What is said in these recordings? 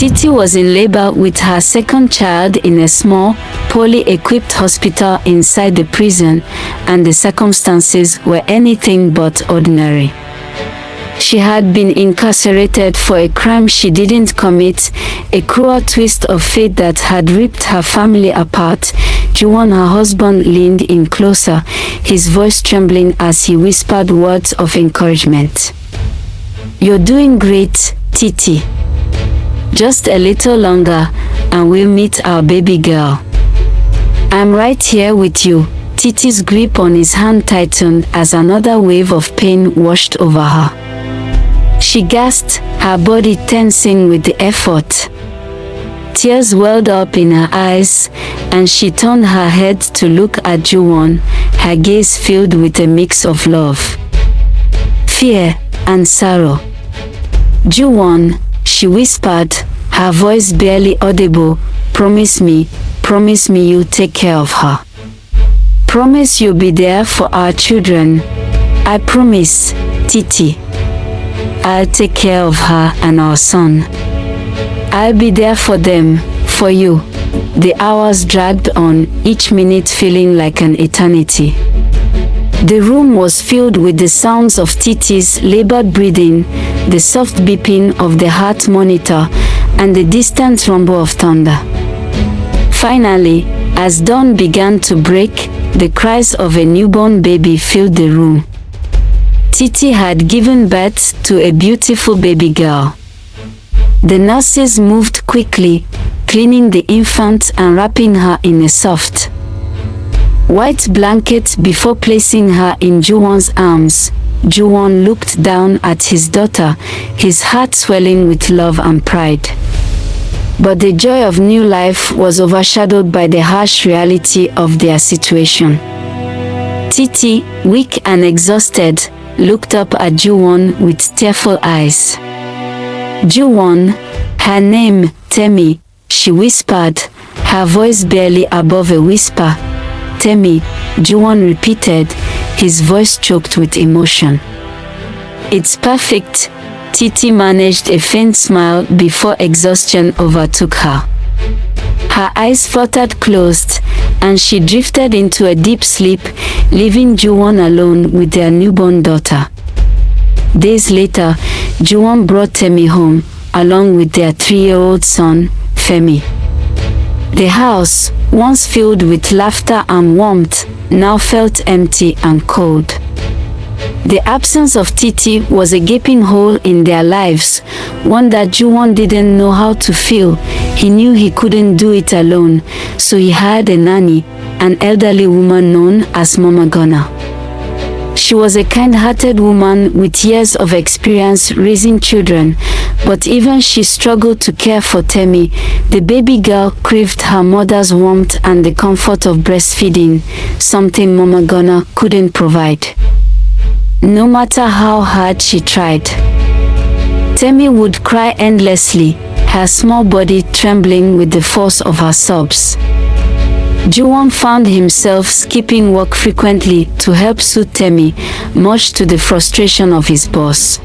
Titi was in labor with her second child in a small, poorly equipped hospital inside the prison, and the circumstances were anything but ordinary. She had been incarcerated for a crime she didn't commit, a cruel twist of fate that had ripped her family apart. Juwon, her husband, leaned in closer, his voice trembling as he whispered words of encouragement. "You're doing great, Titi. Just a little longer, and we'll meet our baby girl. I'm right here with you." Titi's grip on his hand tightened as another wave of pain washed over her. She gasped, her body tensing with the effort. Tears welled up in her eyes, and she turned her head to look at Juwon, her gaze filled with a mix of love, fear, and sorrow. "Juwon," she whispered, her voice barely audible, promise me you'll take care of her. Promise you'll be there for our children." "I promise, Titi. I'll take care of her and our son. I'll be there for them, for you." The hours dragged on, each minute feeling like an eternity. The room was filled with the sounds of Titi's labored breathing, the soft beeping of the heart monitor, and the distant rumble of thunder. Finally, as dawn began to break, the cries of a newborn baby filled the room. Titi had given birth to a beautiful baby girl. The nurses moved quickly, cleaning the infant and wrapping her in a soft, white blanket before placing her in Juwon's arms. Juwon looked down at his daughter, his heart swelling with love and pride. But the joy of new life was overshadowed by the harsh reality of their situation. Titi, weak and exhausted, looked up at Juwon with tearful eyes. "Juwon," her name, Temmy, she whispered, her voice barely above a whisper. "Temmy," Juwon repeated, his voice choked with emotion. "It's perfect." Titi managed a faint smile before exhaustion overtook her. Her eyes fluttered closed, and she drifted into a deep sleep, leaving Juwon alone with their newborn daughter. Days later, Juwon brought Temmy home, along with their 3-year-old son, Femi. The house, once filled with laughter and warmth, now felt empty and cold. The absence of Titi was a gaping hole in their lives, one that Juwon didn't know how to fill. He knew he couldn't do it alone, so he hired a nanny, an elderly woman known as Mama Gona. She was a kind-hearted woman with years of experience raising children, but even she struggled to care for Temmy. The baby girl craved her mother's warmth and the comfort of breastfeeding, something Mama Gona couldn't provide, no matter how hard she tried. Temmy would cry endlessly, her small body trembling with the force of her sobs. Juwon found himself skipping work frequently to help soothe Temmy, much to the frustration of his boss.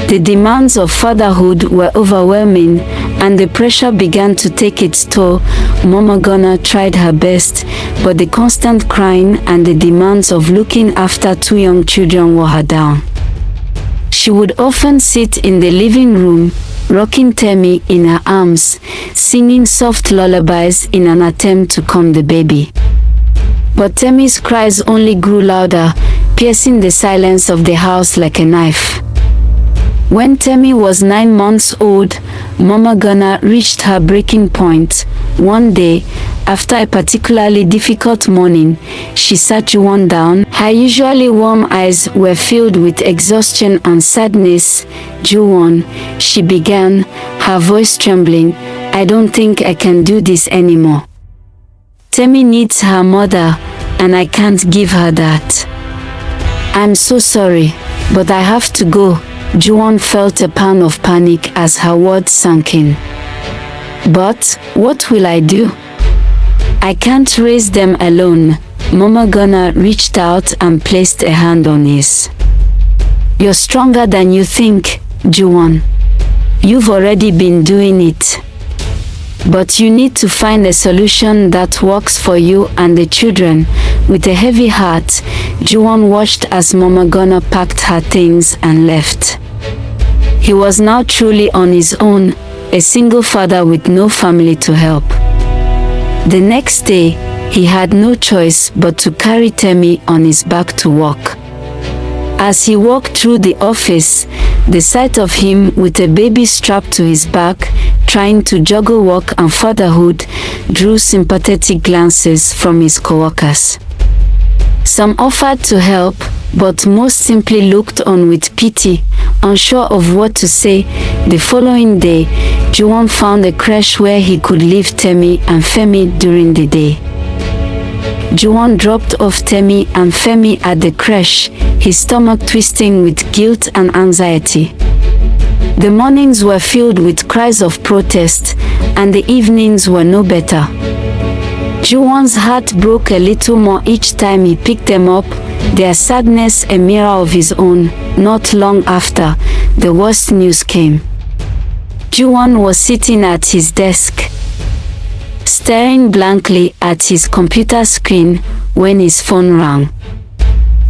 The demands of fatherhood were overwhelming, and the pressure began to take its toll. Mama Gona tried her best, but the constant crying and the demands of looking after 2 young children wore her down. She would often sit in the living room, rocking Temmy in her arms, singing soft lullabies in an attempt to calm the baby. But Temmy's cries only grew louder, piercing the silence of the house like a knife. When Temmy was 9 months old, Mama Gona reached her breaking point. One day, after a particularly difficult morning, she sat Juwon down. Her usually warm eyes were filled with exhaustion and sadness. "Juwon," she began, her voice trembling, "I don't think I can do this anymore. Temmy needs her mother, and I can't give her that. I'm so sorry, but I have to go." Juwon felt a pound of panic as her words sank in. "But what will I do? I can't raise them alone." Mama Gona reached out and placed a hand on his. "You're stronger than you think, Juwon. You've already been doing it. But you need to find a solution that works for you and the children." With a heavy heart, Juwon watched as Mama Gunner packed her things and left. He was now truly on his own, a single father with no family to help. The next day, he had no choice but to carry Temmy on his back to work. As he walked through the office, the sight of him with a baby strapped to his back, trying to juggle work and fatherhood, drew sympathetic glances from his coworkers. Some offered to help, but most simply looked on with pity, unsure of what to say. The following day, Juwon found a creche where he could leave Temmy and Femi during the day. Juwon dropped off Temmy and Femi at the creche, his stomach twisting with guilt and anxiety. The mornings were filled with cries of protest, and the evenings were no better. Juwon's heart broke a little more each time he picked them up, their sadness a mirror of his own. Not long after, the worst news came. Juwon was sitting at his desk, staring blankly at his computer screen when his phone rang.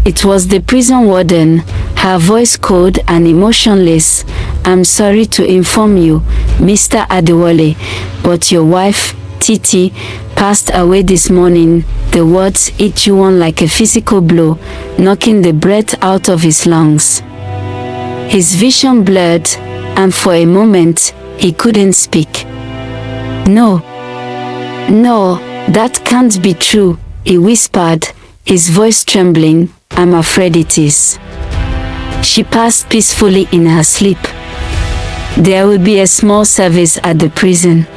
It was the prison warden, her voice cold and emotionless. "I'm sorry to inform you, Mr. Adewale, but your wife, Titi, passed away this morning." The words hit Juwon like a physical blow, knocking the breath out of his lungs. His vision blurred, and for a moment, he couldn't speak. No, that can't be true," he whispered, his voice trembling. "I'm afraid it is. She passed peacefully in her sleep. There will be a small service at the prison,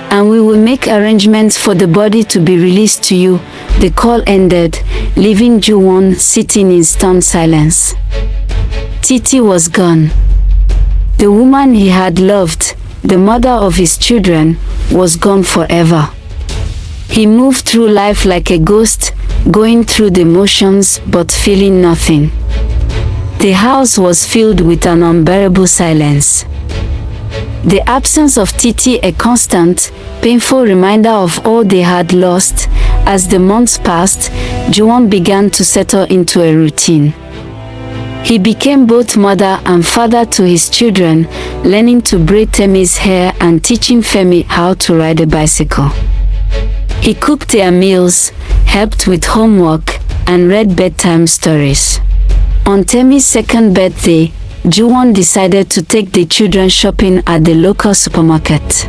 and we will make arrangements for the body to be released to you." The call ended, leaving Juwon sitting in stunned silence. Titi was gone. The woman he had loved, the mother of his children, was gone forever. He moved through life like a ghost, going through the motions but feeling nothing. The house was filled with an unbearable silence. The absence of Titi a constant, painful reminder of all they had lost. As the months passed, Juwon began to settle into a routine. He became both mother and father to his children, learning to braid Temmy's hair and teaching Femi how to ride a bicycle. He cooked their meals, helped with homework, and read bedtime stories. On Temmy's second birthday, Juwon decided to take the children shopping at the local supermarket.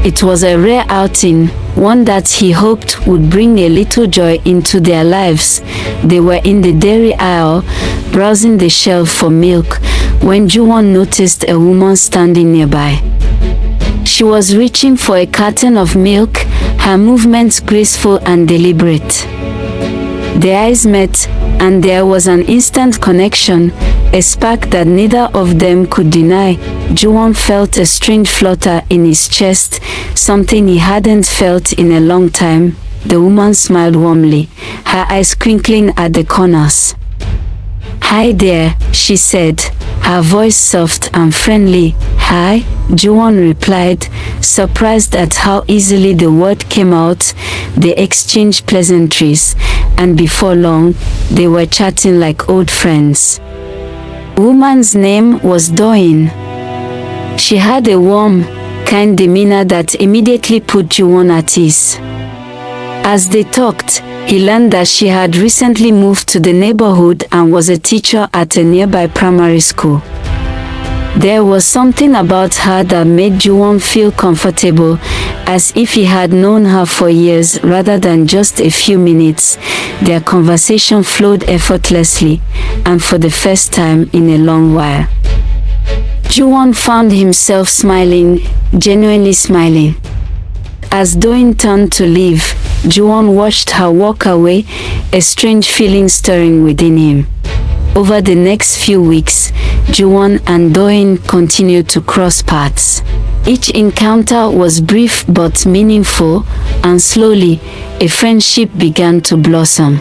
It was a rare outing, one that he hoped would bring a little joy into their lives. They were in the dairy aisle, browsing the shelf for milk, when Juwon noticed a woman standing nearby. She was reaching for a carton of milk, her movements graceful and deliberate. Their eyes met, and there was an instant connection, a spark that neither of them could deny. Juwon felt a strange flutter in his chest, something he hadn't felt in a long time. The woman smiled warmly, her eyes twinkling at the corners. "Hi there," she said, her voice soft and friendly. "Hi," Juwon replied, surprised at how easily the word came out. They exchanged pleasantries, and before long, they were chatting like old friends. The woman's name was Doyin. She had a warm, kind demeanor that immediately put Juwon at ease. As they talked, he learned that she had recently moved to the neighborhood and was a teacher at a nearby primary school. There was something about her that made Juwon feel comfortable, as if he had known her for years rather than just a few minutes. Their conversation flowed effortlessly, and for the first time in a long while, Juwon found himself smiling, genuinely smiling. As Doyin turned to leave, Juwon watched her walk away, a strange feeling stirring within him. Over the next few weeks, Juwon and Doyin continued to cross paths. Each encounter was brief but meaningful, and slowly, a friendship began to blossom.